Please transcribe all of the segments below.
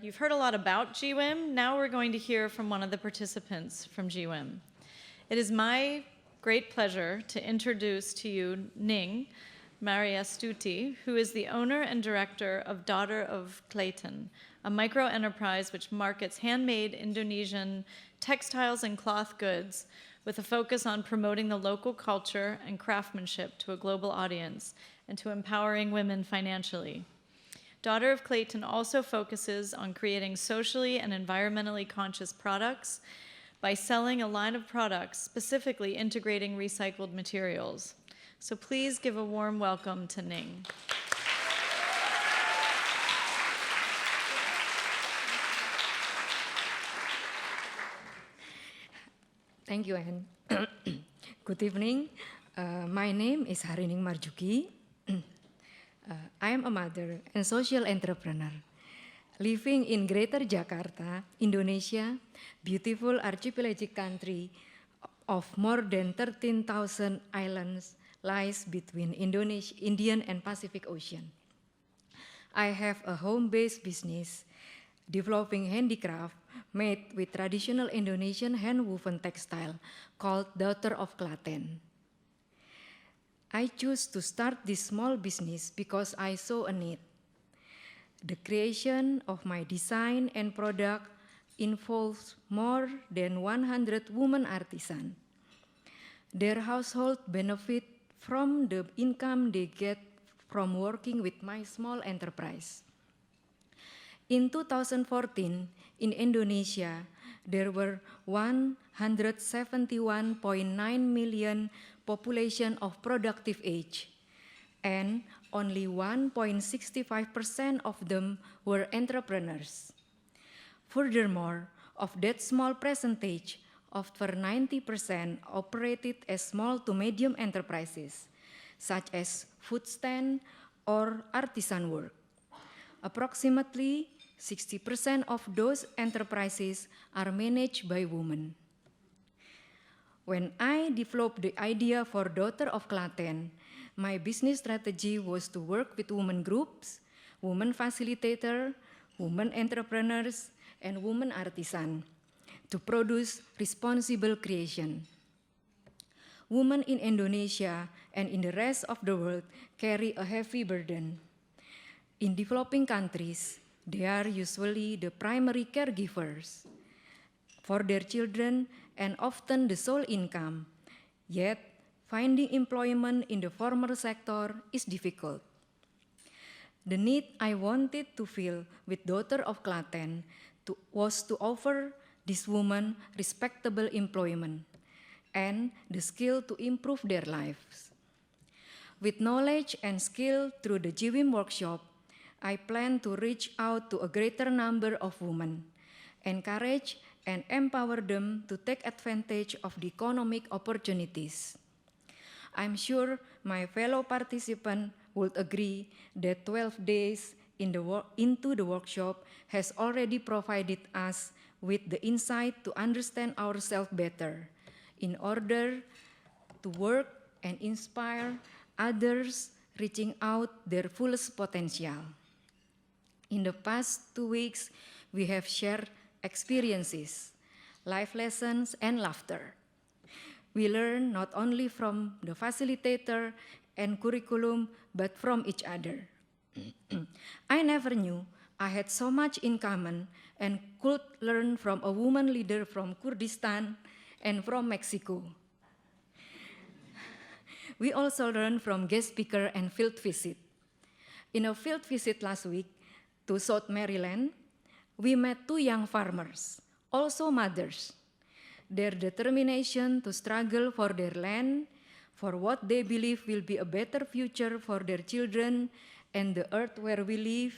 You've heard a lot about GWIM. Now we're going to hear from one of the participants from GWIM. It is my great pleasure to introduce to you Ning Mariastuti, who is the owner and director of Daughter of Clayton, a micro-enterprise which markets handmade Indonesian textiles and cloth goods with a focus on promoting the local culture and craftsmanship to a global audience and to empowering women financially. Daughter of Clayton also focuses on creating socially and environmentally conscious products by selling a line of products specifically integrating recycled materials. So please give a warm welcome to Ning. Thank you, Anne. Good evening. My name is Harining Marjuki. I am a mother and social entrepreneur living in Greater Jakarta, Indonesia, beautiful archipelagic country of more than 13,000 islands lies between Indian and Pacific Ocean. I have a home-based business developing handicraft made with traditional Indonesian hand-woven textile called Daughter of Klaten. I chose to start this small business because I saw a need. The creation of my design and product involves more than 100 women artisans. Their household benefit from the income they get from working with my small enterprise. In 2014, in Indonesia, there were 171.9 million population of productive age, and only 1.65% of them were entrepreneurs. Furthermore, of that small percentage, over 90% operated as small to medium enterprises, such as food stand or artisan work. Approximately 60% of those enterprises are managed by women. When I developed the idea for Daughter of Klaten, my business strategy was to work with women groups, women facilitator, women entrepreneurs, and women artisans to produce responsible creation. Women in Indonesia and in the rest of the world carry a heavy burden. In developing countries, they are usually the primary caregivers for their children and often the sole income. Yet, finding employment in the formal sector is difficult. The need I wanted to fill with Daughter of Klaten was to offer these women respectable employment and the skill to improve their lives. With knowledge and skill through the GWIM workshop, I plan to reach out to a greater number of women, encourage and empower them to take advantage of the economic opportunities. I'm sure my fellow participants would agree that 12 days into the workshop has already provided us with the insight to understand ourselves better in order to work and inspire others reaching out their fullest potential. In the past 2 weeks, we have shared experiences, life lessons, and laughter. We learn not only from the facilitator and curriculum, but from each other. I never knew I had so much in common and could learn from a woman leader from Kurdistan and from Mexico. We also learned from guest speaker and field visit. In a field visit last week to South Maryland, we met 2 young farmers, also mothers. Their determination to struggle for their land, for what they believe will be a better future for their children and the earth where we live,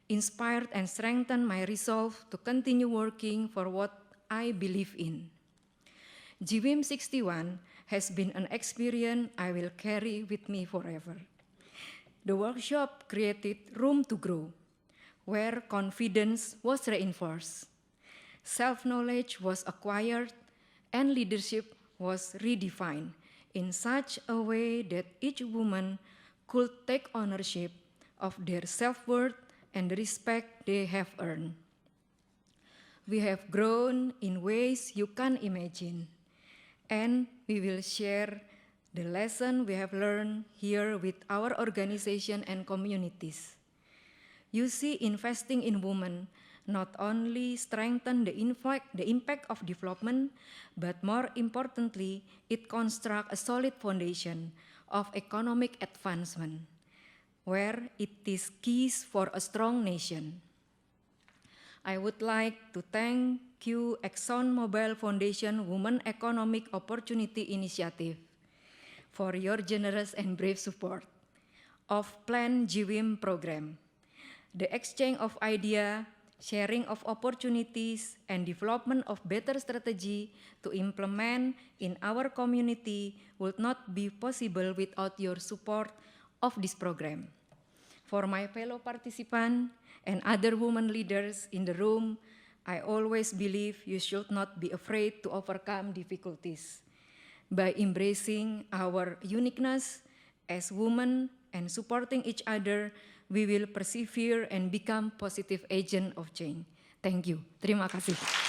inspired and strengthened my resolve to continue working for what I believe in. GWIM 61 has been an experience I will carry with me forever. The workshop created room to grow, where confidence was reinforced, self-knowledge was acquired, and leadership was redefined in such a way that each woman could take ownership of their self-worth and the respect they have earned. we have grown in ways you can't imagine, and we will share the lesson we have learned here with our organization and communities. You see, investing in women not only strengthen the impact of development, but more importantly, it constructs a solid foundation of economic advancement, where it is keys for a strong nation. I would like to thank you, ExxonMobil Foundation Women Economic Opportunity Initiative, for your generous and brave support of Plan GWIM program. The exchange of ideas, sharing of opportunities, and development of better strategy to implement in our community would not be possible without your support of this program. For my fellow participants and other women leaders in the room, I always believe you should not be afraid to overcome difficulties. By embracing our uniqueness as women and supporting each other, we will persevere and become positive agent of change. Thank you. Terima kasih.